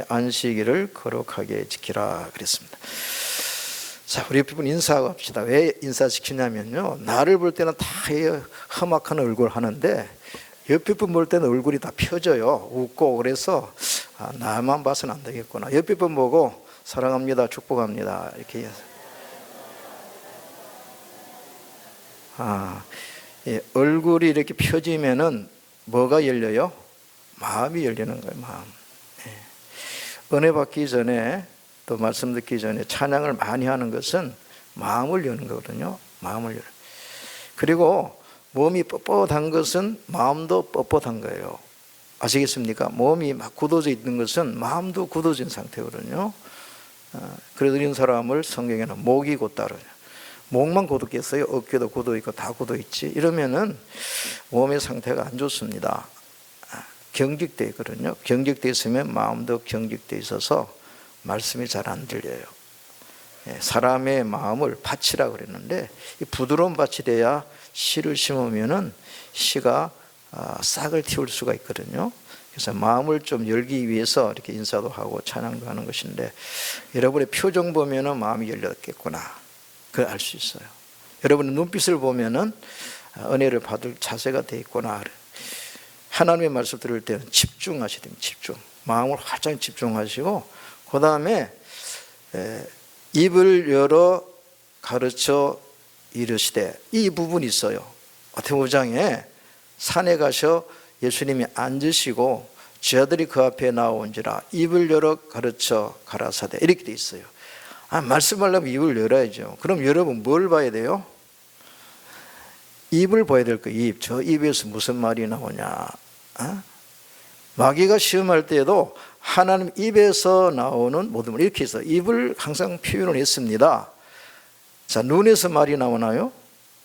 안식일을 거룩하게 지키라 그랬습니다. 자, 우리 옆에 분 인사하고 합시다. 왜 인사시키냐면요, 나를 볼 때는 다 험악한 얼굴 하는데 옆에 분 볼 때는 얼굴이 다 펴져요. 웃고. 그래서 나만 봐서는 안 되겠구나. 옆에 분 보고 사랑합니다, 축복합니다 이렇게. 얼굴이 이렇게 펴지면은 뭐가 열려요? 마음이 열리는 거예요. 마음. 은혜 받기 전에, 또 말씀 듣기 전에 찬양을 많이 하는 것은 마음을 여는 거거든요. 마음을 열. 그리고 몸이 뻣뻣한 것은 마음도 뻣뻣한 거예요. 아시겠습니까? 몸이 막 굳어져 있는 것은 마음도 굳어진 상태거든요. 그래서 이런 사람을 성경에는 목이 곧다 그러죠. 목만 굳었겠어요? 어깨도 굳어 있고 다 굳어 있지. 이러면은 몸의 상태가 안 좋습니다. 경직되어 있거든요. 경직되어 있으면 마음도 경직되어 있어서 말씀이 잘 안 들려요. 사람의 마음을 밭이라 그랬는데, 이 부드러운 밭이 돼야 씨를 심으면은 씨가 싹을 틔울 수가 있거든요. 그래서 마음을 좀 열기 위해서 이렇게 인사도 하고 찬양도 하는 것인데, 여러분의 표정 보면은 마음이 열렸겠구나, 그걸 알 수 있어요. 여러분의 눈빛을 보면은 은혜를 받을 자세가 돼 있구나. 하나님의 말씀 들을 때는 집중하셔야 됩니다. 집중. 마음을 활짝 집중하시고, 그 다음에 입을 열어 가르쳐 이르시되, 이 부분이 있어요. 마태복음 5장에 산에 가셔 예수님이 앉으시고 제자들이 그 앞에 나온지라 입을 열어 가르쳐 가라사대, 이렇게 돼 있어요. 말씀하려면 입을 열어야죠. 그럼 여러분 뭘 봐야 돼요? 입을 봐야 될 거예요. 입. 저 입에서 무슨 말이 나오냐. 마귀가 시험할 때에도 하나님 입에서 나오는 모든 말, 이렇게 해서 입을 항상 표현을 했습니다. 자, 눈에서 말이 나오나요?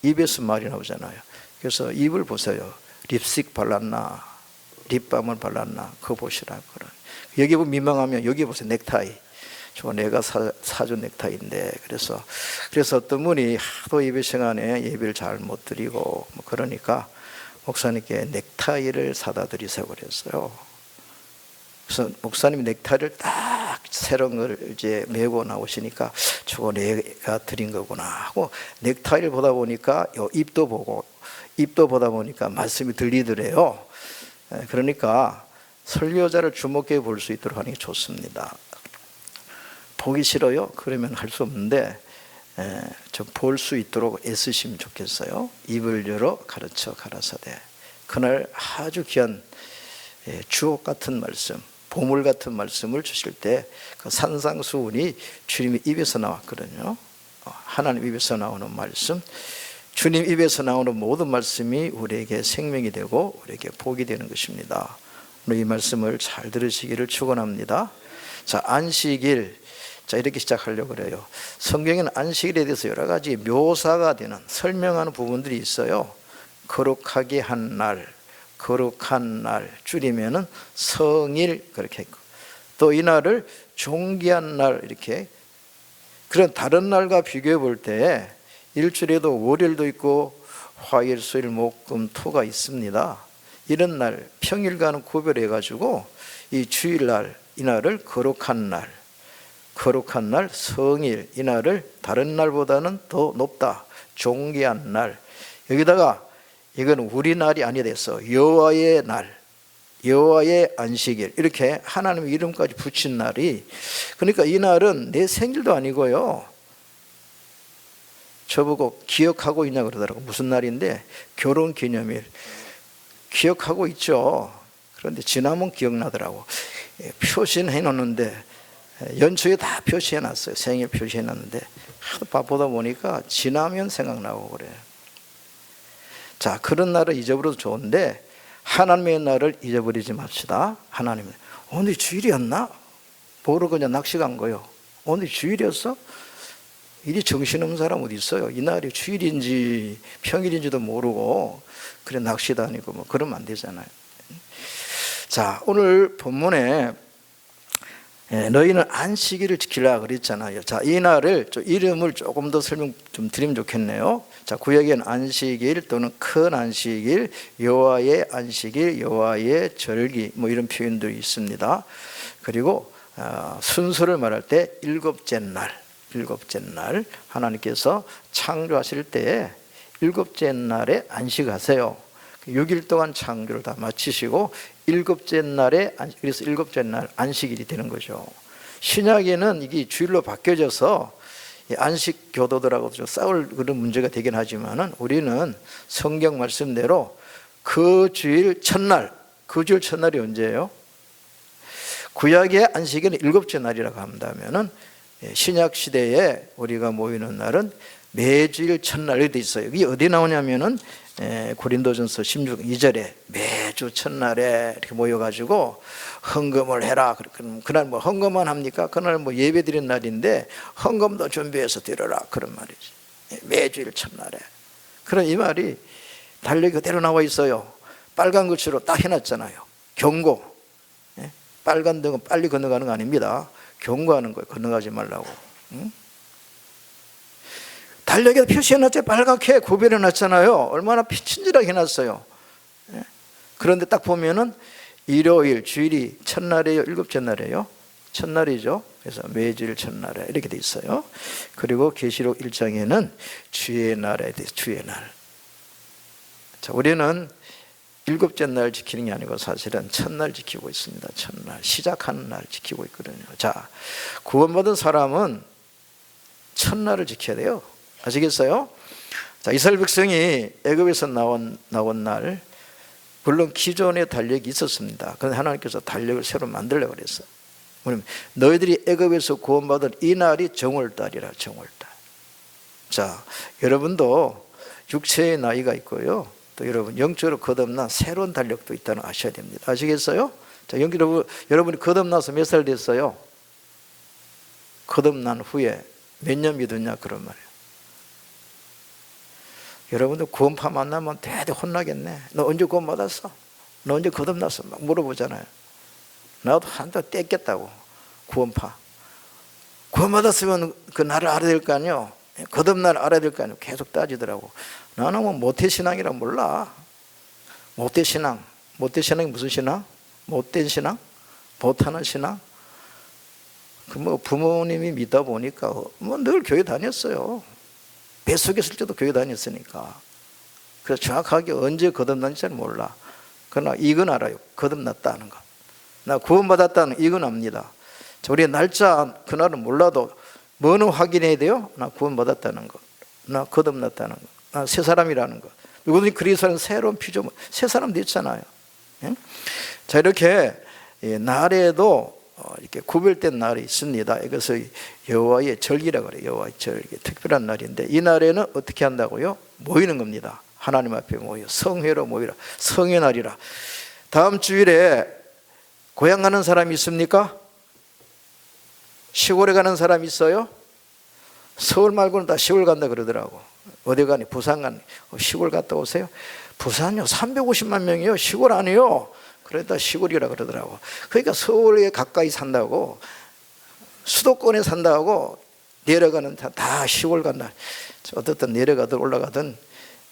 입에서 말이 나오잖아요. 그래서 입을 보세요. 립스틱 발랐나, 립밤을 발랐나, 그거 보시라. 여기 보면 민망하면 여기 보세요. 넥타이. 저거 내가 사준 넥타이인데. 그래서 어떤 분이 하도 예배 시간에 예배를 잘 못 드리고 그러니까 목사님께 넥타이를 사다 드리세요 그랬어요. 그래서 목사님이 넥타이를 딱 새로운 걸 이제 메고 나오시니까 저거 내가 드린 거구나 하고, 넥타이를 보다 보니까 입도 보다 보니까 말씀이 들리더래요. 그러니까 설교자를 주목해 볼 수 있도록 하는 게 좋습니다. 보기 싫어요? 그러면 할 수 없는데 좀 볼 수 있도록 애쓰시면 좋겠어요. 입을 열어 가르쳐 가라사대. 그날 아주 귀한 주옥 같은 말씀, 보물 같은 말씀을 주실 때 그 산상수훈이 주님의 입에서 나왔거든요. 하나님 입에서 나오는 말씀, 주님 입에서 나오는 모든 말씀이 우리에게 생명이 되고 우리에게 복이 되는 것입니다. 오늘 이 말씀을 잘 들으시기를 축원합니다. 자, 안식일. 자, 이렇게 시작하려고 그래요. 성경에는 안식일에 대해서 여러 가지 묘사가 되는, 설명하는 부분들이 있어요. 거룩하게 한 날, 거룩한 날, 줄이면은 성일, 그렇게 했고, 또 이 날을 존귀한 날, 이렇게. 그런 다른 날과 비교해 볼 때 일주일에도 월요일도 있고 화요일, 수요일, 목, 금, 토가 있습니다. 이런 날 평일과는 구별해 가지고 이 주일날, 이 날을 거룩한 날, 거룩한 날, 성일, 이 날을 다른 날보다는 더 높다, 존귀한 날. 여기다가 이건 우리 날이 아니 됐어. 여호와의 날, 여호와의 안식일, 이렇게 하나님의 이름까지 붙인 날이. 그러니까 이 날은 내 생일도 아니고요. 저보고 기억하고 있냐 그러더라고. 무슨 날인데? 결혼기념일. 기억하고 있죠. 그런데 지나면 기억나더라고. 표시는 해놓는데 연초에 다 표시해놨어요. 생일 표시해놨는데 하도 바쁘다 보니까 지나면 생각나고 그래요. 자, 그런 날을 잊어버려도 좋은데 하나님의 날을 잊어버리지 맙시다. 하나님은 오늘 주일이었나? 보러 그냥 낚시 간 거요. 오늘 주일이었어? 이리 정신없는 사람 어디 있어요? 이 날이 주일인지 평일인지도 모르고 그래 낚시 다니고 뭐 그러면 안 되잖아요. 자, 오늘 본문에 너희는 안식일을 지키라 그랬잖아요. 자, 이 날을 이름을 조금 더 설명 좀 드리면 좋겠네요. 자, 구약에는 안식일 또는 큰 안식일, 여호와의 안식일, 여호와의 절기, 뭐 이런 표현들이 있습니다. 그리고 순서를 말할 때 일곱째 날 하나님께서 창조하실 때 일곱째 날에 안식하세요. 6일 동안 창조를 다 마치시고 일곱째 날에, 그래서 일곱째 날 안식일이 되는 거죠. 신약에는 이게 주일로 바뀌어져서 안식 교도들하고 싸울 그런 문제가 되긴 하지만은 우리는 성경 말씀대로 그 주일 첫날이 언제예요? 구약의 안식일은 일곱째 날이라고 한다면은 신약 시대에 우리가 모이는 날은 매주일 첫날이 돼 있어요. 이게 어디 나오냐면은 고린도전서 16장 2절에 매주 첫날에 이렇게 모여가지고 헌금을 해라. 그날 뭐 헌금만 합니까? 그날 뭐 예배 드린 날인데 헌금도 준비해서 드려라. 그런 말이지. 매주일 첫날에. 그런 이 말이 달력이 그대로 나와 있어요. 빨간 글씨로 딱 해놨잖아요. 경고. 빨간 등은 빨리 건너가는 거 아닙니다. 경고하는 거예요. 건너가지 말라고. 달력에 표시해놨죠. 빨갛게 구별해놨잖아요. 얼마나 친절하게 해놨어요. 그런데 딱 보면은 일요일, 주일이 첫날이에요? 일곱째 날이에요? 첫날이죠. 그래서 매주일 첫날에 이렇게 돼 있어요. 그리고 계시록 1장에는 주의 날에 대해서 주의 날. 자, 우리는 일곱째 날 지키는 게 아니고 사실은 첫날 지키고 있습니다. 첫날, 시작하는 날 지키고 있거든요. 자, 구원받은 사람은 첫날을 지켜야 돼요. 아시겠어요? 자, 이스라엘 백성이 애굽에서 나온 날, 물론 기존에 달력이 있었습니다. 그런데 하나님께서 달력을 새로 만들려고 그랬어요. 너희들이 애굽에서 구원받은 이 날이 정월달이라. 정월달. 자, 여러분도 육체의 나이가 있고요, 또 여러분 영적으로 거듭난 새로운 달력도 있다는 걸 아셔야 됩니다. 아시겠어요? 자, 여러분이 거듭나서 몇 살 됐어요? 거듭난 후에 몇 년 믿었냐 그런 말이에요. 여러분들 구원파 만나면 대대 혼나겠네. 너 언제 구원 받았어? 너 언제 거듭났어? 막 물어보잖아요. 나도 한때 뗐겠다고. 구원파 구원 받았으면 그 날을 알아야 될 거 아니에요. 거듭날 알아야 될 거 아니에요. 계속 따지더라고. 나는 뭐 모태신앙이라 몰라. 모태신앙. 모태신앙이 무슨 신앙? 못된 신앙? 못하는 신앙? 그 뭐 부모님이 믿다 보니까 뭐 늘 교회 다녔어요. 뱃속에 있을 때도 교회 다녔으니까. 그래서 정확하게 언제 거듭난지 잘 몰라. 그러나 이건 알아요. 거듭났다는 거. 나 구원받았다는 이건 압니다. 우리 날짜 그날은 몰라도 뭐는 확인해야 돼요? 나 구원받았다는 거. 나 거듭났다는 거. 나 새 사람이라는 거. 누구든지 그리스도는 새로운 피조물, 새 사람 됐잖아요. 자, 이렇게 날에도 이렇게 구별된 날이 있습니다. 이것을 여호와의 절기라고 그래요. 여호와의 절기, 특별한 날인데 이 날에는 어떻게 한다고요? 모이는 겁니다. 하나님 앞에 모여 성회로 모이라. 성회 날이라. 다음 주일에 고향 가는 사람이 있습니까? 시골에 가는 사람이 있어요? 서울 말고는 다 시골 간다 그러더라고. 어디 가니? 부산 가니? 시골 갔다 오세요? 부산요 350만 명이요. 시골 아니에요. 그러다 시골이라 그러더라고. 그러니까 서울에 가까이 산다고, 수도권에 산다고 내려가는 다 시골 간다. 어떻든 내려가든 올라가든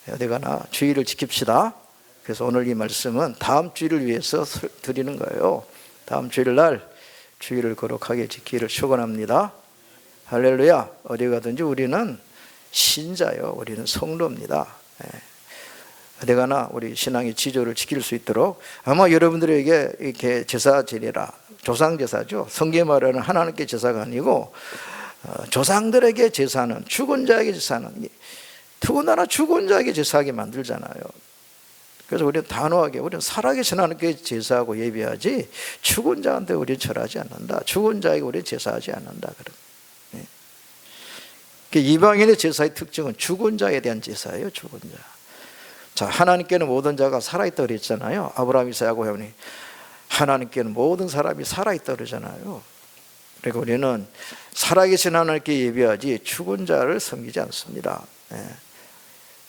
어디 가나 주의를 지킵시다. 그래서 오늘 이 말씀은 다음 주일을 위해서 드리는 거예요. 다음 주일날 주의를 거룩하게 지키기를 축원합니다. 할렐루야. 어디 가든지 우리는 신자요. 우리는 성도입니다. 어디 가나 우리 신앙의 지조를 지킬 수 있도록 아마 여러분들에게 이렇게 제사 지내라. 조상 제사죠. 성경에 말하는 하나님께 제사가 아니고 조상들에게 제사는, 죽은 자에게 제사는, 더군다나 죽은 자에게 제사하게 만들잖아요. 그래서 우리는 단호하게 우리는 살아계신 하나님께 제사하고 예배하지 죽은 자한테 우리는 절하지 않는다. 죽은 자에게 우리는 제사하지 않는다. 이방인의 제사의 특징은 죽은 자에 대한 제사예요. 죽은 자. 자, 하나님께는 모든 자가 살아있다 그랬잖아요. 아브라함, 이삭, 야곱, 야곱이 하나님께는 모든 사람이 살아있다 그러잖아요. 그러니까 우리는 살아계신 하나님께 예배하지 죽은 자를 섬기지 않습니다.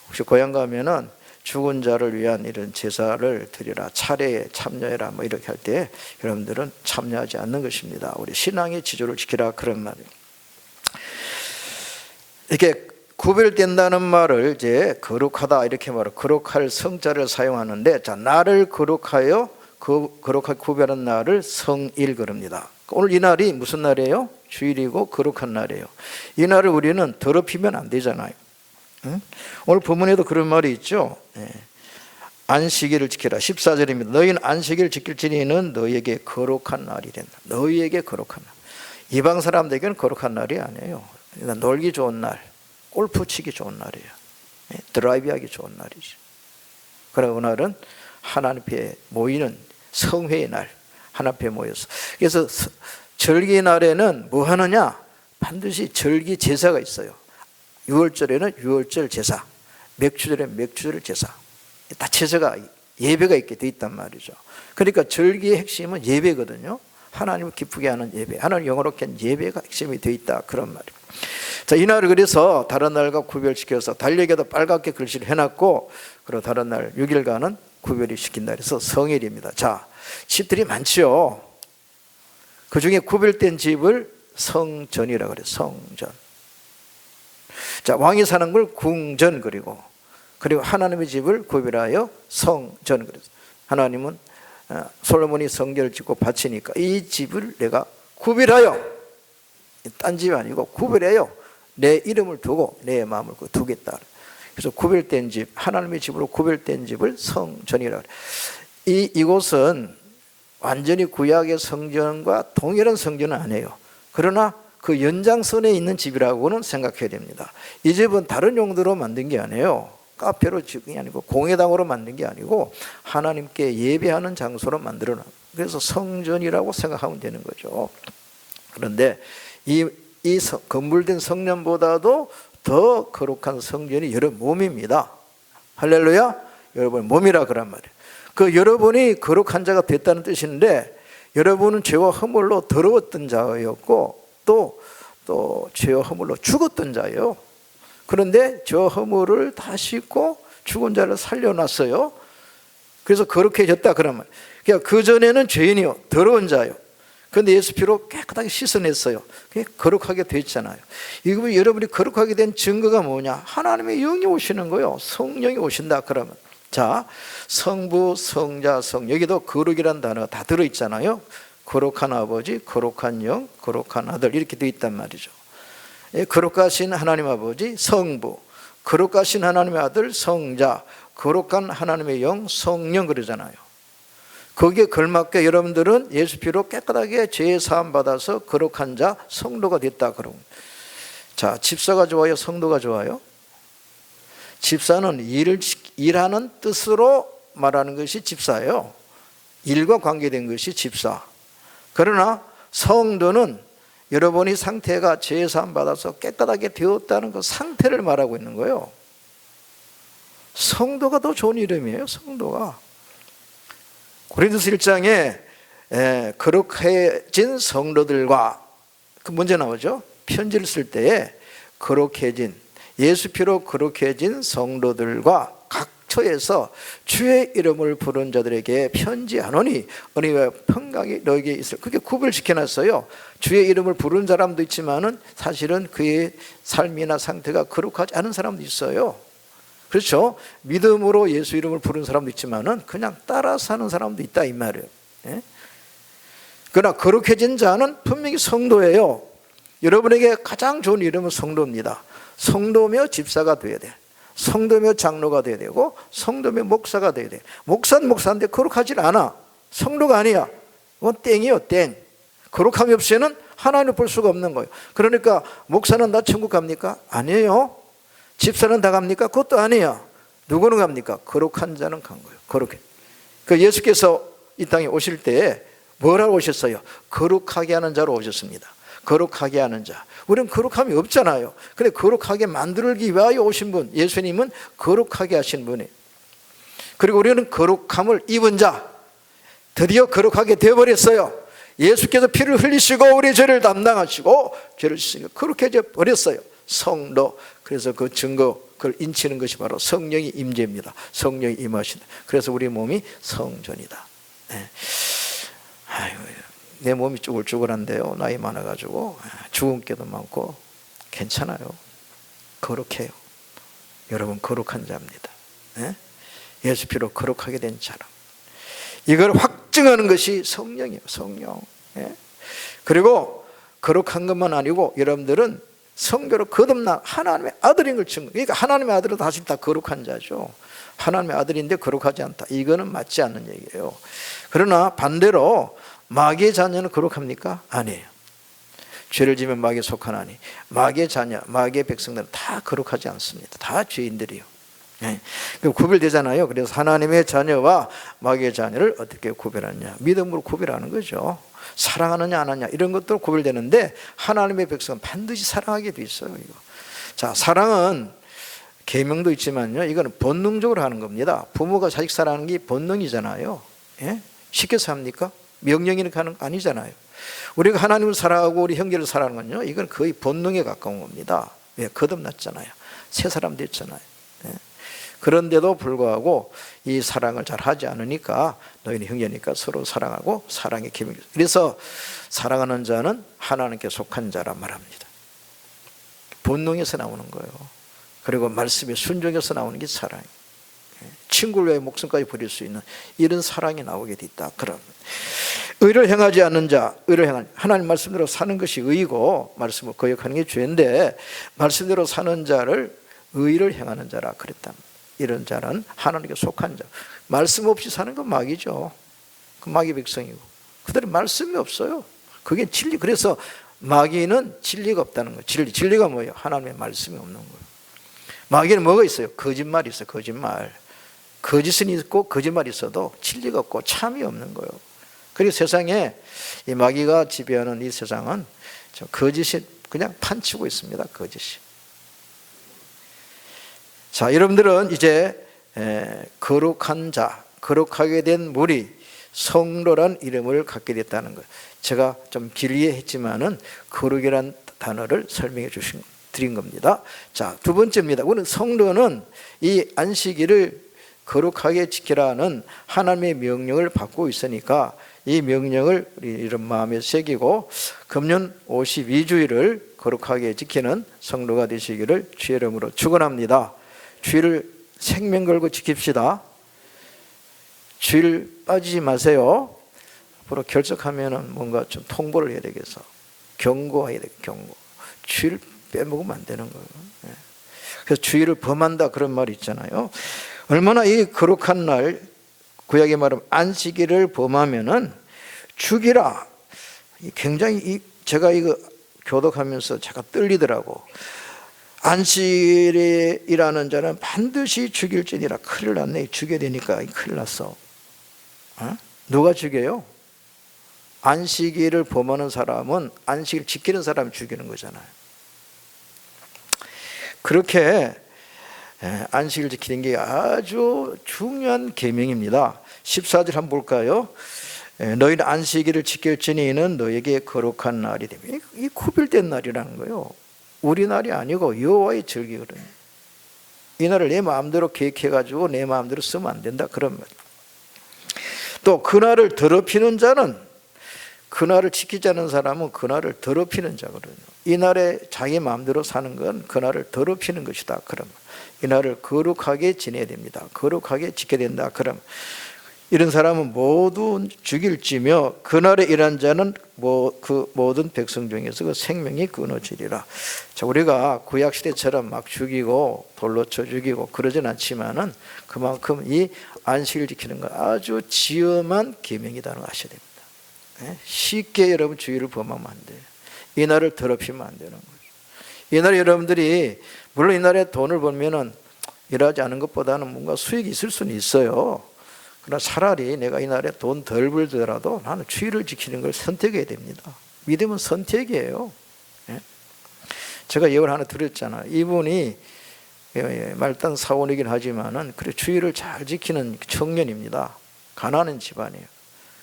혹시 고향 가면은 죽은 자를 위한 이런 제사를 드리라, 차례에 참여해라 뭐 이렇게 할 때 여러분들은 참여하지 않는 것입니다. 우리 신앙의 지조를 지키라 그런 말이에요. 이렇게 구별된다는 말을 이제 거룩하다 이렇게 말을 거룩할 성자를 사용하는데, 자, 날을 거룩하여 거룩하게 구별한 날을 성일 그럽니다. 오늘 이 날이 무슨 날이에요? 주일이고 거룩한 날이에요. 이 날을 우리는 더럽히면 안 되잖아요. 응? 오늘 본문에도 그런 말이 있죠. 안식일을 지켜라. 14절입니다. 너희는 안식일을 지킬지니는 너희에게 거룩한 날이 된다. 너희에게 거룩한 날. 이방 사람들에게는 거룩한 날이 아니에요. 놀기 좋은 날, 골프 치기 좋은 날이에요. 드라이브하기 좋은 날이죠. 그러나 오늘은 하나님 앞에 모이는 성회의 날, 하나님 앞에 모여서. 그래서 절기 날에는 뭐 하느냐? 반드시 절기 제사가 있어요. 6월절에는 6월절 제사, 맥주절에는 맥주절 제사. 다 제사가, 예배가 있게 돼 있단 말이죠. 그러니까 절기의 핵심은 예배거든요. 하나님을 기쁘게 하는 예배, 하나님 영어롭게 하는 예배가 핵심이 돼 있다, 그런 말이에요. 자, 이날을 그래서 다른 날과 구별시켜서 달력에도 빨갛게 글씨를 해놨고, 그리고 다른 날 6일간은 구별이 시킨다 그래서 성일입니다. 자, 집들이 많지요. 그 중에 구별된 집을 성전이라고 그래요. 성전. 자, 왕이 사는 걸 궁전, 그리고 하나님의 집을 구별하여 성전. 그래서 하나님은 솔로몬이 성전을 짓고 바치니까 이 집을 내가 구별하여, 딴 집이 아니고 구별하여 내 이름을 두고 내 마음을 두겠다. 그래서 구별된 집, 하나님의 집으로 구별된 집을 성전이라고 해요. 이곳은 완전히 구약의 성전과 동일한 성전은 아니에요. 그러나 그 연장선에 있는 집이라고는 생각해야 됩니다. 이 집은 다른 용도로 만든 게 아니에요. 카페로 지은 게 아니고 공회당으로 만든 게 아니고 하나님께 예배하는 장소로 만들어놔. 그래서 성전이라고 생각하면 되는 거죠. 그런데 이 건물된 성전보다도 더 거룩한 성전이 여러분 몸입니다. 할렐루야. 여러분 몸이라 그란 말이에요. 그 여러분이 거룩한 자가 됐다는 뜻인데, 여러분은 죄와 허물로 더러웠던 자였고 또 죄와 허물로 죽었던 자예요. 그런데 저 허물을 다 씻고 죽은 자를 살려놨어요. 그래서 거룩해졌다 그런 말. 그러니까 그전에는 죄인이요, 더러운 자요. 그런데 예수 피로 깨끗하게 씻어냈어요. 거룩하게 됐잖아요. 이거 여러분이 거룩하게 된 증거가 뭐냐? 하나님의 영이 오시는 거예요. 성령이 오신다 그러면. 자, 성부, 성자, 성, 여기도 거룩이라는 단어가 다 들어있잖아요. 거룩한 아버지, 거룩한 영, 거룩한 아들, 이렇게 되어 있단 말이죠. 거룩하신 하나님 아버지 성부, 거룩하신 하나님의 아들 성자, 거룩한 하나님의 영 성령, 그러잖아요. 거기에 걸맞게 여러분들은 예수 피로 깨끗하게 죄 사함 받아서 거룩한 자 성도가 됐다 그러고. 자, 집사가 좋아요, 성도가 좋아요? 집사는 일하는 뜻으로 말하는 것이 집사예요. 일과 관계된 것이 집사. 그러나 성도는 여러분이 상태가 죄 사함 받아서 깨끗하게 되었다는 그 상태를 말하고 있는 거예요. 성도가 더 좋은 이름이에요. 성도가. 고린도서 1장에 거룩해진 성도들과, 그 문제 나오죠. 편지를 쓸 때에 거룩해진, 예수 피로 거룩해진 성도들과 각처에서 주의 이름을 부른 자들에게 편지하노니 은혜와 평강이 너에게 있을. 그게 구별시켜놨어요. 주의 이름을 부른 사람도 있지만은 사실은 그의 삶이나 상태가 거룩하지 않은 사람도 있어요. 그렇죠? 믿음으로 예수 이름을 부른 사람도 있지만은 그냥 따라 사는 사람도 있다 이 말이에요. 예? 그러나 거룩해진 자는 분명히 성도예요. 여러분에게 가장 좋은 이름은 성도입니다. 성도며 집사가 돼야 돼. 성도며 장로가 돼야 되고 성도며 목사가 돼야 돼. 목사는 목사인데 거룩하지 않아. 성도가 아니야. 그건 땡이요, 땡. 거룩함이 없이는 하나님을 볼 수가 없는 거예요. 그러니까 목사는 나 천국 갑니까? 아니에요. 집사는 다 갑니까? 그것도 아니야. 누구는 갑니까? 거룩한 자는 간 거예요. 거룩해. 그 예수께서 이 땅에 오실 때 뭐라고 오셨어요? 거룩하게 하는 자로 오셨습니다. 거룩하게 하는 자. 우리는 거룩함이 없잖아요. 근데 거룩하게 만들기 위하여 오신 분, 예수님은 거룩하게 하신 분이에요. 그리고 우리는 거룩함을 입은 자, 드디어 거룩하게 되어버렸어요. 예수께서 피를 흘리시고 우리 죄를 담당하시고 죄를 씻으시고 거룩해져 버렸어요. 성도. 그래서 그 증거, 그걸 인치는 것이 바로 성령이 임재입니다. 성령이 임하신다. 그래서 우리 몸이 성전이다. 네. 아이고, 내 몸이 쭈글쭈글한데요. 나이 많아가지고 죽은 게도 많고 괜찮아요. 거룩해요. 여러분 거룩한 자입니다. 네? 예수 피로 거룩하게 된 사람. 이걸 확증하는 것이 성령이에요. 성령. 네? 그리고 거룩한 것만 아니고 여러분들은 성교로 거듭난 하나님의 아들인 걸 증거. 그러니까 하나님의 아들은 사실 다 거룩한 자죠. 하나님의 아들인데 거룩하지 않다. 이거는 맞지 않는 얘기예요. 그러나 반대로 마귀의 자녀는 거룩합니까? 아니에요. 죄를 지면 마귀에 속하나니 마귀의 자녀, 마귀의 백성들은 다 거룩하지 않습니다. 다 죄인들이요. 네. 구별되잖아요. 그래서 하나님의 자녀와 마귀의 자녀를 어떻게 구별하느냐? 믿음으로 구별하는 거죠. 사랑하느냐 안 하느냐 이런 것도 구별되는데 하나님의 백성은 반드시 사랑하게 돼 있어요. 이거. 자, 사랑은 계명도 있지만요, 이거는 본능적으로 하는 겁니다. 부모가 자식 사랑하는 게 본능이잖아요. 예? 시켜서 합니까? 명령이니까 하는 거 아니잖아요. 우리가 하나님을 사랑하고 우리 형제를 사랑하는 건요, 이건 거의 본능에 가까운 겁니다. 왜? 거듭났잖아요. 새 사람 됐잖아요. 예? 그런데도 불구하고 이 사랑을 잘 하지 않으니까 너희는 형제니까 서로 사랑하고 사랑의 계명이. 그래서 사랑하는 자는 하나님께 속한 자란 말합니다. 본능에서 나오는 거예요. 그리고 말씀에 순종해서 나오는 게 사랑이에요. 친구를 위해 목숨까지 버릴 수 있는 이런 사랑이 나오게 됐다. 그럼 의를 행하지 않는 자, 의를 행하는, 하나님 말씀대로 사는 것이 의이고 말씀을 거역하는 게 죄인데 말씀대로 사는 자를 의를 행하는 자라 그랬다. 이런 자는 하나님께 속한 자. 말씀 없이 사는 건 마귀죠. 그 마귀 백성이고 그들은 말씀이 없어요. 그게 진리. 그래서 마귀는 진리가 없다는 거예요. 진리가 뭐예요? 하나님의 말씀이 없는 거예요. 마귀는 뭐가 있어요? 거짓말이 있어요. 거짓말. 거짓은 있고 거짓말이 있어도 진리가 없고 참이 없는 거예요. 그리고 세상에 이 마귀가 지배하는 이 세상은 거짓이 그냥 판치고 있습니다. 거짓이. 자, 여러분들은 이제 거룩한 자, 거룩하게 된 무리, 성도란 이름을 갖게 됐다는 거예요. 제가 좀 길게 했지만은 거룩이란 단어를 설명해 드린 겁니다. 자, 두 번째입니다. 우리는 성도는 이 안식일을 거룩하게 지키라는 하나님의 명령을 받고 있으니까 이 명령을 우리 이런 마음에 새기고 금년 52주일을 거룩하게 지키는 성도가 되시기를 주의 이름으로 축원합니다. 주일을 생명 걸고 지킵시다. 주일 빠지지 마세요. 앞으로 결석하면은 뭔가 좀 통보를 해야 되겠어. 경고해야 돼. 경고. 주일 빼먹으면 안 되는 거예요. 그래서 주일을 범한다 그런 말이 있잖아요. 얼마나 이 거룩한 날, 구약의 말은 안식일을 범하면은 죽이라. 굉장히 제가 이거 교독하면서 제가 떨리더라고. 안식일이라는 자는 반드시 죽일지니라. 큰일 났네. 죽여야 되니까 큰일 났어. 누가 죽여요? 안식일을 범하는 사람은 안식일 지키는 사람이 죽이는 거잖아요. 그렇게 안식일 지키는 게 아주 중요한 계명입니다. 14절 한번 볼까요? 너희는 안식일을 지킬지니 이는 너에게 거룩한 날이 되며, 이 구별된 날이라는 거예요. 우리 날이 아니고 여호와의 절기거든요. 이 날을 내 마음대로 계획해가지고 내 마음대로 쓰면 안 된다 그런 말. 또 그날을 더럽히는 자는, 그날을 지키지 않는 사람은 그날을 더럽히는 자거든요. 이 날에 자기 마음대로 사는 건 그날을 더럽히는 것이다 그럼. 이 날을 거룩하게 지내야 됩니다. 거룩하게 지켜야 된다 그럼. 이런 사람은 모두 죽일지며 그날에 일한 자는 그 모든 백성 중에서 그 생명이 끊어지리라. 자, 우리가 구약 시대처럼 막 죽이고 돌로 쳐 죽이고 그러진 않지만은 그만큼 이 안식일 지키는 건 아주 지엄한 계명이라는 걸 아셔야 됩니다. 쉽게 여러분 주의를 범하면 안 돼요. 이 날을 더럽히면 안 되는 거죠. 이 날에 여러분들이 물론 이 날에 돈을 벌면은 일하지 않은 것보다는 뭔가 수익이 있을 수는 있어요. 그러나 차라리 내가 이 날에 돈 덜 벌더라도 나는 주의를 지키는 걸 선택해야 됩니다. 믿음은 선택이에요. 제가 예언 하나 드렸잖아요. 이분이 말단 사원이긴 하지만은 그래 주의를 잘 지키는 청년입니다. 가난한 집안이에요.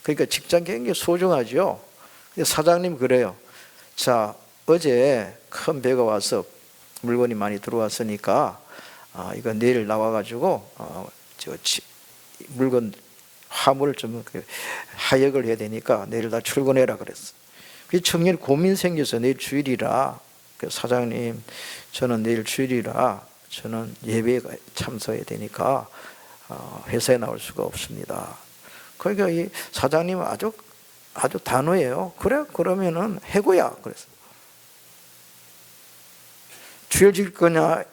그러니까 직장 굉장히 소중하죠. 근데 사장님 그래요. 자, 어제 큰 배가 와서 물건이 많이 들어왔으니까 이거 내일 나와가지고 물건 화물을 좀 하역을 해야 되니까 내일 다 출근해라 그랬어. 그 청년이 고민 생겨서 내일 주일이라, 사장님 저는 내일 주일이라 저는 예배에 참석해야 되니까 회사에 나올 수가 없습니다. 그러니까 이 사장님은 아주 아주 단호해요. 그래? 그러면은 해고야. 그래서 주일 지킬 거냐,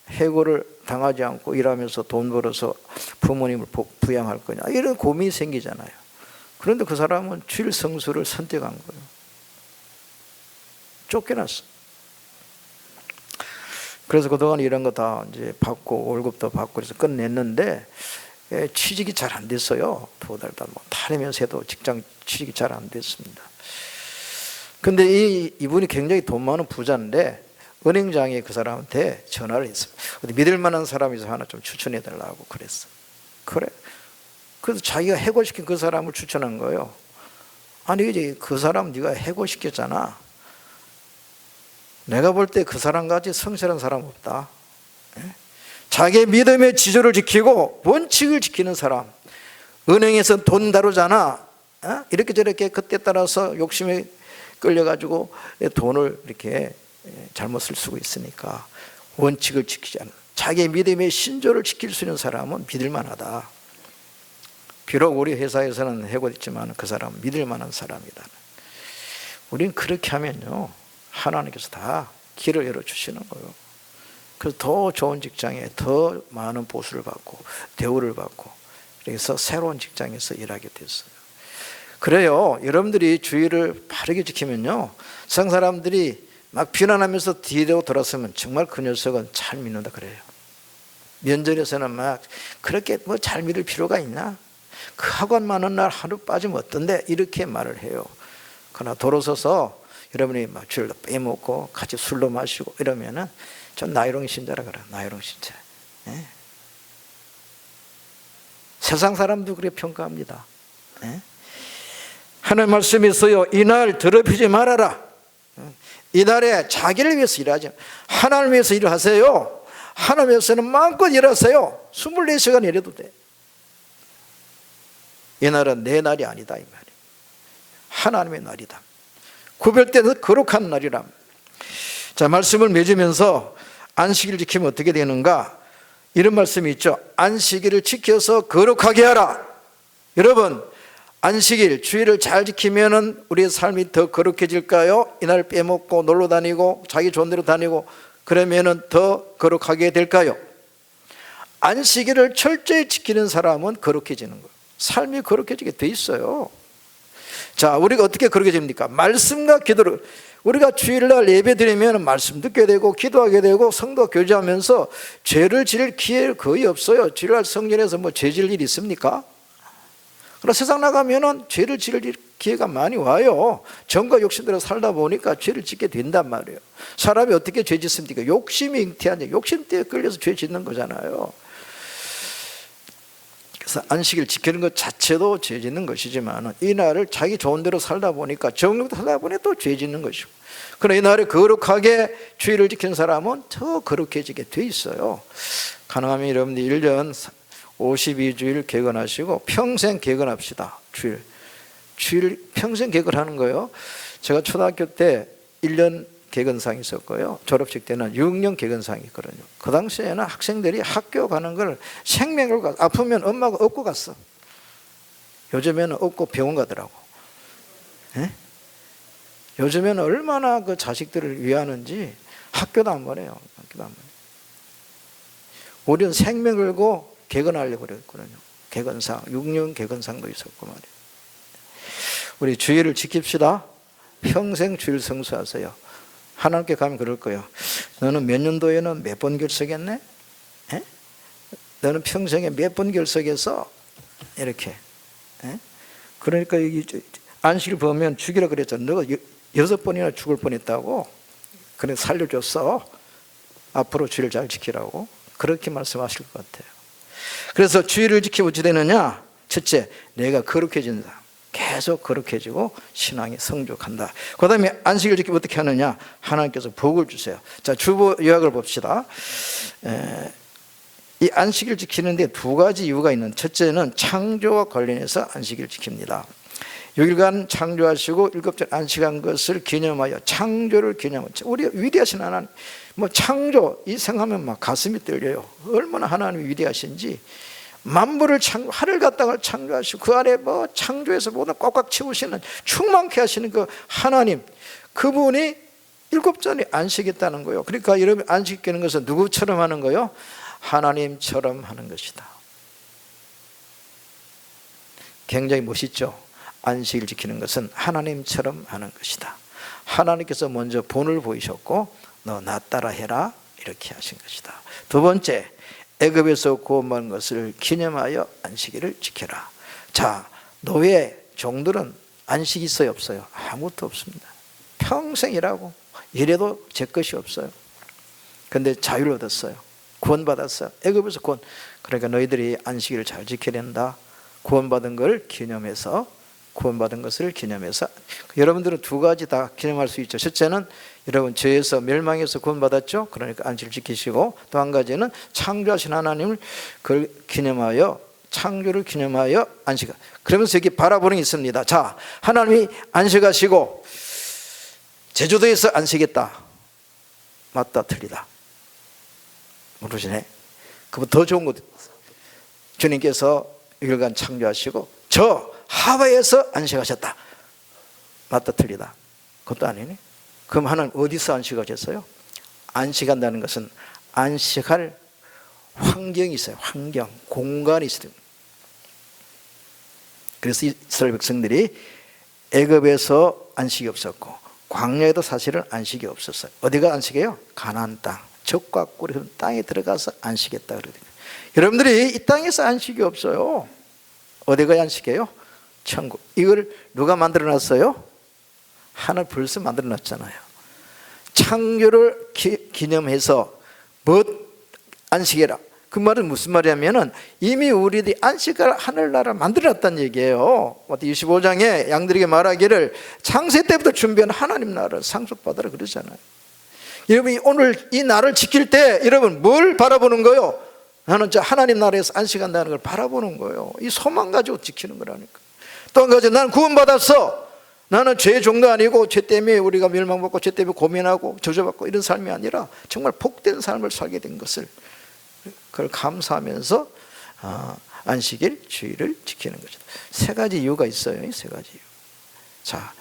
해고를 당하지 않고 일하면서 돈 벌어서 부모님을 부양할 거냐, 이런 고민이 생기잖아요. 그런데 그 사람은 주일 성수를 선택한 거예요. 쫓겨났어. 그래서 그동안 이런 거 다 이제 받고 월급도 받고 그래서 끝냈는데 취직이 잘 안 됐어요. 2달 다 뭐 다니면서 해도 직장 취직이 잘 안 됐습니다. 근데 이분이 굉장히 돈 많은 부자인데 은행장이 그 사람한테 전화를 했습니다. 어디 믿을 만한 사람이 하나 좀 추천해 달라고 그랬어. 그래? 그래서 자기가 해고시킨 그 사람을 추천한 거예요. 아니 이제 그 사람 네가 해고시켰잖아. 내가 볼 때 그 사람같이 성실한 사람 없다. 자기의 믿음의 지조를 지키고 원칙을 지키는 사람. 은행에서 돈 다루잖아. 이렇게 저렇게 그때 따라서 욕심에 끌려가지고 돈을 이렇게 잘못 쓸 수가 있으니까 원칙을 지키지 않는, 자기의 믿음의 신조를 지킬 수 있는 사람은 믿을 만하다. 비록 우리 회사에서는 해고됐지만 그 사람은 믿을 만한 사람이다. 우리는 그렇게 하면요, 하나님께서 다 길을 열어주시는 거예요. 그래서 더 좋은 직장에 더 많은 보수를 받고 대우를 받고, 그래서 새로운 직장에서 일하게 됐어요. 그래요, 여러분들이 주의를 바르게 지키면요, 세상 사람들이 막 비난하면서 뒤로 돌아서면 정말 그 녀석은 잘 믿는다 그래요. 면접에서는 막 그렇게 뭐 잘 믿을 필요가 있나? 그 학원 많은 날 하루 빠지면 어떤데? 이렇게 말을 해요. 그러나 돌아서서 여러분이 막 주일도 빼먹고 같이 술도 마시고 이러면은 전 나이롱 신자라 그래. 나이롱 신자. 네? 세상 사람도 그렇게 평가합니다. 네? 하나님 말씀이 있어요. 이날 더럽히지 말아라. 이날에 자기를 위해서 일하지, 하나님을 위해서 일을 하세요. 하나님 위해서는 마음껏 일하세요. 24시간 일해도 돼. 이날은 내 날이 아니다 이 말이에요. 하나님의 날이다. 구별되는 거룩한 날이라. 자, 말씀을 맺으면서 안식일을 지키면 어떻게 되는가? 이런 말씀이 있죠. 안식일을 지켜서 거룩하게 하라. 여러분, 안식일, 주일을 잘 지키면 우리의 삶이 더 거룩해질까요? 이날 빼먹고 놀러 다니고 자기 좋은 데로 다니고 그러면 더 거룩하게 될까요? 안식일을 철저히 지키는 사람은 거룩해지는 거예요. 삶이 거룩해지게 돼 있어요. 자, 우리가 어떻게 거룩해집니까? 말씀과 기도를, 우리가 주일날 예배 드리면 말씀 듣게 되고 기도하게 되고 성도 교제하면서 죄를 지을 기회 거의 없어요. 주일날 성전에서 뭐 죄 지을 일이 있습니까? 그러나 세상 나가면은 죄를 지을 기회가 많이 와요. 정과 욕심대로 살다 보니까 죄를 짓게 된단 말이에요. 사람이 어떻게 죄 짓습니까? 욕심이 잉태한, 욕심 때문에 끌려서 죄 짓는 거잖아요. 그래서 안식일 지키는 것 자체도 죄 짓는 것이지만 이 날을 자기 좋은 대로 살다 보니까 정욕도 살다 보니 또 죄 짓는 것이고, 그러나 이 날에 거룩하게 주일을 지키는 사람은 더 거룩해지게 돼 있어요. 가능하면 여러분들 1년 52주일 개근하시고 평생 개근합시다. 주일 평생 개근하는 거예요. 제가 초등학교 때 1년 개근상이 있었고요, 졸업식 때는 6년 개근상이 있거든요. 그 당시에는 학생들이 학교 가는 걸 생명을 아프면 엄마가 업고 갔어. 요즘에는 업고 병원 가더라고. 네? 요즘에는 얼마나 그 자식들을 위하는지 학교도 안 보내요. 학교도 안 보내요. 우리는 생명 걸고 개근하려고 그랬거든요. 개근상, 6년 개근상도 있었고 말이에요. 우리 주일을 지킵시다. 평생 주일 성수하세요. 하나님께 가면 그럴 거예요. 너는 몇 년도에는 몇 번 결석했네? 에? 너는 평생에 몇 번 결석해서 이렇게. 에? 그러니까 여기 안식일 보면 죽이라 그랬잖아. 너가 6번이나 죽을 뻔했다고. 그래 살려줬어. 앞으로 주일 잘 지키라고. 그렇게 말씀하실 것 같아요. 그래서 주일을 지키면 어찌 되느냐? 첫째, 내가 거룩해진 사람. 계속 거룩해지고 신앙이 성숙한다. 그 다음에 안식일 지키면 어떻게 하느냐? 하나님께서 복을 주세요. 자, 주보 요약을 봅시다. 이 안식일 지키는데 2가지 이유가 있는, 첫째는 창조와 관련해서 안식일 지킵니다. 6일간 창조하시고 7절 안식한 것을 기념하여, 창조를 기념하여, 우리 위대하신 하나님, 뭐 창조 이 생각하면 막 가슴이 떨려요. 얼마나 하나님이 위대하신지 만물을 하늘 갖다가 창조하시고 그 안에 창조해서 모든 꽉꽉 채우시는 충만케 하시는 그 하나님, 그분이 일곱 전에 안식했다는 거예요. 그러니까 여러분 안식하는 것은 누구처럼 하는 거예요? 하나님처럼 하는 것이다. 굉장히 멋있죠. 안식을 지키는 것은 하나님처럼 하는 것이다. 하나님께서 먼저 본을 보이셨고 너 나 따라 해라 이렇게 하신 것이다. 두 번째, 애굽에서 구원받은 것을 기념하여 안식일을 지켜라. 자, 노예 종들은 안식이 있어요, 없어요? 아무것도 없습니다. 평생 일하고 이래도 제 것이 없어요. 근데 자유를 얻었어요. 구원받았어요. 애굽에서 구원. 그러니까 너희들이 안식일을 잘 지켜야 된다. 구원받은 걸 기념해서, 구원받은 것을 기념해서. 여러분들은 두 가지 다 기념할 수 있죠. 첫째는 여러분 죄에서 멸망해서 구원받았죠. 그러니까 안식을 지키시고, 또 한 가지는 창조하신 하나님을 그걸 기념하여, 창조를 기념하여 안식. 그러면서 여기 바라보는 게 있습니다. 자, 하나님이 안식하시고 제주도에서 안식했다. 맞다, 틀리다? 모르시네. 그보다 더 좋은 것, 주님께서 6일간 창조하시고 저 하와이에서 안식하셨다. 맞다, 틀리다? 그것도 아니네. 그럼 하나님 어디서 안식하셨어요? 안식한다는 것은 안식할 환경이 있어요. 환경, 공간이 있어요. 그래서 이스라엘 백성들이 애굽에서 안식이 없었고 광야에도 사실은 안식이 없었어요. 어디가 안식이에요? 가나안 땅, 적과 꿀이 흐르는 땅에 들어가서 안식했다 그러거든요. 여러분들이 이 땅에서 안식이 없어요. 어디가 안식이에요? 천국. 이걸 누가 만들어놨어요? 하나님 벌써 만들어놨잖아요. 창조를 기념해서 뭐 안식해라. 그 말은 무슨 말이냐면은 이미 우리들이 안식을 하늘나라 만들어놨다는 얘기예요. 25장에 양들에게 말하기를 창세 때부터 준비한 하나님 나라를 상속받으라 그러잖아요. 여러분이 오늘 이 나라를 지킬 때 여러분 뭘 바라보는 거예요? 나는 저 하나님 나라에서 안식한다는 걸 바라보는 거예요. 이 소망 가지고 지키는 거라니까. 또 한 가지, 나는 구원받았어. 나는 죄의 종도 아니고 죄 때문에 우리가 멸망받고 죄 때문에 고민하고 저주받고 이런 삶이 아니라 정말 복된 삶을 살게 된 것을, 그걸 감사하면서 안식일 주일을 지키는 거죠. 세 가지 이유가 있어요. 이 세 가지 이유. 자,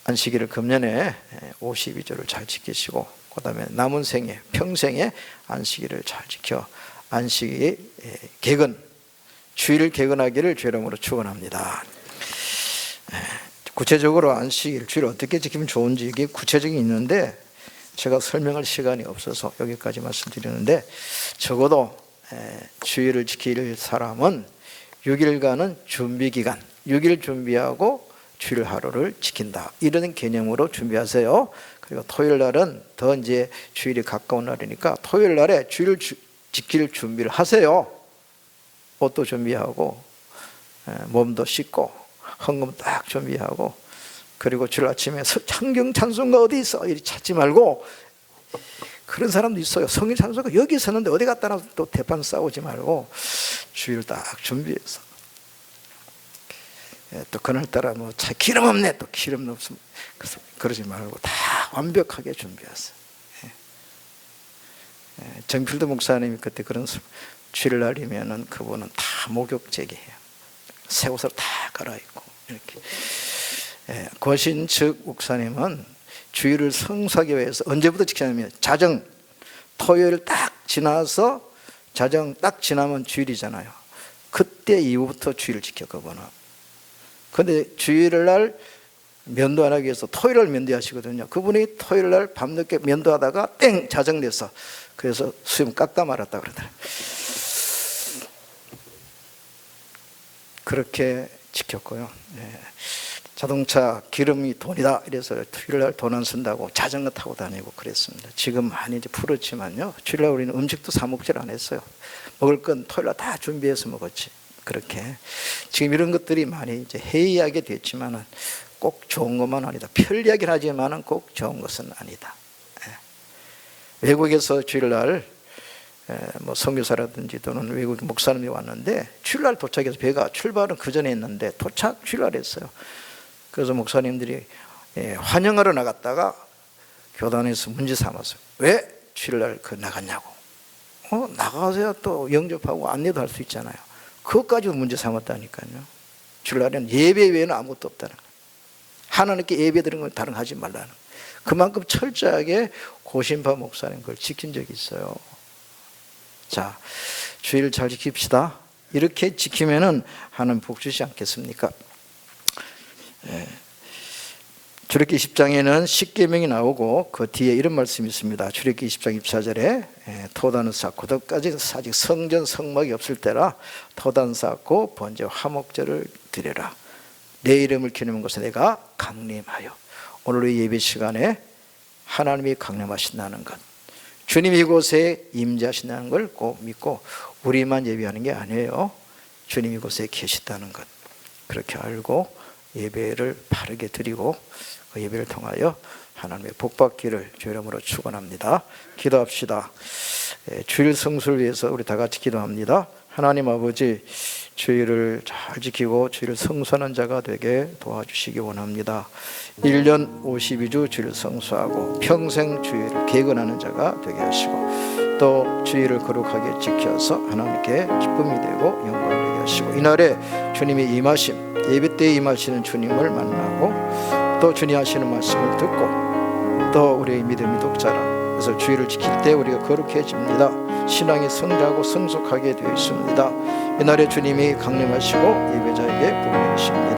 안식일을 금년에 52조를 잘 지키시고 그 다음에 남은 생에 평생에 안식일을 잘 지켜 안식일 개근, 주일 개근하기를 주의 이름으로 축원합니다. 구체적으로 안식일 주일 어떻게 지키면 좋은지 이게 구체적인 있는데 제가 설명할 시간이 없어서 여기까지 말씀드리는데, 적어도 주일을 지킬 사람은 6일간은 준비기간, 6일 준비하고 주일 하루를 지킨다, 이런 개념으로 준비하세요. 그리고 토요일 날은 더 이제 주일이 가까운 날이니까 토요일 날에 주일을 지킬 준비를 하세요. 옷도 준비하고 몸도 씻고 헌금 딱 준비하고, 그리고 주일 아침에 창경 찬송가 어디 있어? 이리 찾지 말고, 그런 사람도 있어요. 성인 찬송가 여기 있었는데 어디 갔다 놔서 또 대판 싸우지 말고 주일 딱 준비해서, 또 그날따라 뭐 기름 없네, 또 기름 없으면 그러지 말고 다 완벽하게 준비하세요. 정필도 목사님이 그때 그런 주일날이면은 그분은 다 목욕제기해요. 새 옷을 다 갈아입고 이렇게. 거신측 목사님은 주일을 성수하기 위해서 언제부터 지키냐면 자정, 토요일 딱 지나서 자정 딱 지나면 주일이잖아요. 그때 이후부터 주일을 지켜 그분은. 그런데 주일날 면도 안 하기 위해서 토요일날 면도하시거든요. 그분이 토요일날 밤늦게 면도하다가 땡 자정돼서 그래서 수염 깎다 말았다 그러더라고요. 그렇게 지켰고요. 자동차 기름이 돈이다 이래서 주일날 돈 안 쓴다고 자전거 타고 다니고 그랬습니다. 지금 많이 이제 풀었지만요, 주일날 우리는 음식도 사 먹질 않았어요. 먹을 건 토요일날 다 준비해서 먹었지. 그렇게 지금 이런 것들이 많이 이제 해이하게 됐지만은 꼭 좋은 것만 아니다. 편리하긴 하지만은 꼭 좋은 것은 아니다. 외국에서 주일날 뭐 선교사라든지 또는 외국 목사님이 왔는데 주일날 도착해서 배가 출발은 그 전에 했는데 도착 주일날 했어요. 그래서 목사님들이 환영하러 나갔다가 교단에서 문제 삼았어요. 왜 주일날 나갔냐고. 나가서야 또 영접하고 안내도 할 수 있잖아요. 그것까지도 문제 삼았다니까요. 주일날에는 예배 외에는 아무것도 없다는 거예요. 하나님께 예배 드리는 건 다른 거 하지 말라는 거예요. 그만큼 철저하게 고신파 목사님 그걸 지킨 적이 있어요. 자, 주일 잘 지킵시다. 이렇게 지키면은 하나님 복 주시지 않겠습니까? 출애굽기 20장에는 십계명이 나오고 그 뒤에 이런 말씀이 있습니다. 출애굽기 20장 24절에 토단을 쌓고, 그때까지 아직 성전 성막이 없을 때라 토단 쌓고 번제 화목제를 드려라. 내 이름을 기념한 것에 내가 강림하여. 오늘의 예배 시간에 하나님이 강림하신다는 것, 주님이 이곳에 임재하신다는 걸 꼭 믿고 우리만 예배하는 게 아니에요. 주님이 이곳에 계시다는 것 그렇게 알고 예배를 바르게 드리고 그 예배를 통하여 하나님의 복 받기를 주 이름으로 축원합니다. 기도합시다. 주일 성수를 위해서 우리 다 같이 기도합니다. 하나님 아버지, 주일을 잘 지키고 주일을 성수하는 자가 되게 도와주시기 원합니다. 1년 52주 주일을 성수하고 평생 주일을 개근하는 자가 되게 하시고, 또 주일을 거룩하게 지켜서 하나님께 기쁨이 되고 영광을 되게 하시고, 이날에 주님이 임하심, 예배 때에 임하시는 주님을 만나고 또 주님 하시는 말씀을 듣고 또 우리의 믿음이 독자라. 그래서 주일을 지킬 때 우리가 거룩해집니다. 신앙이 성장하고 성숙하게 되어 있습니다. 이날에 주님이 강림하시고 예배자에게 복을 내리십니다.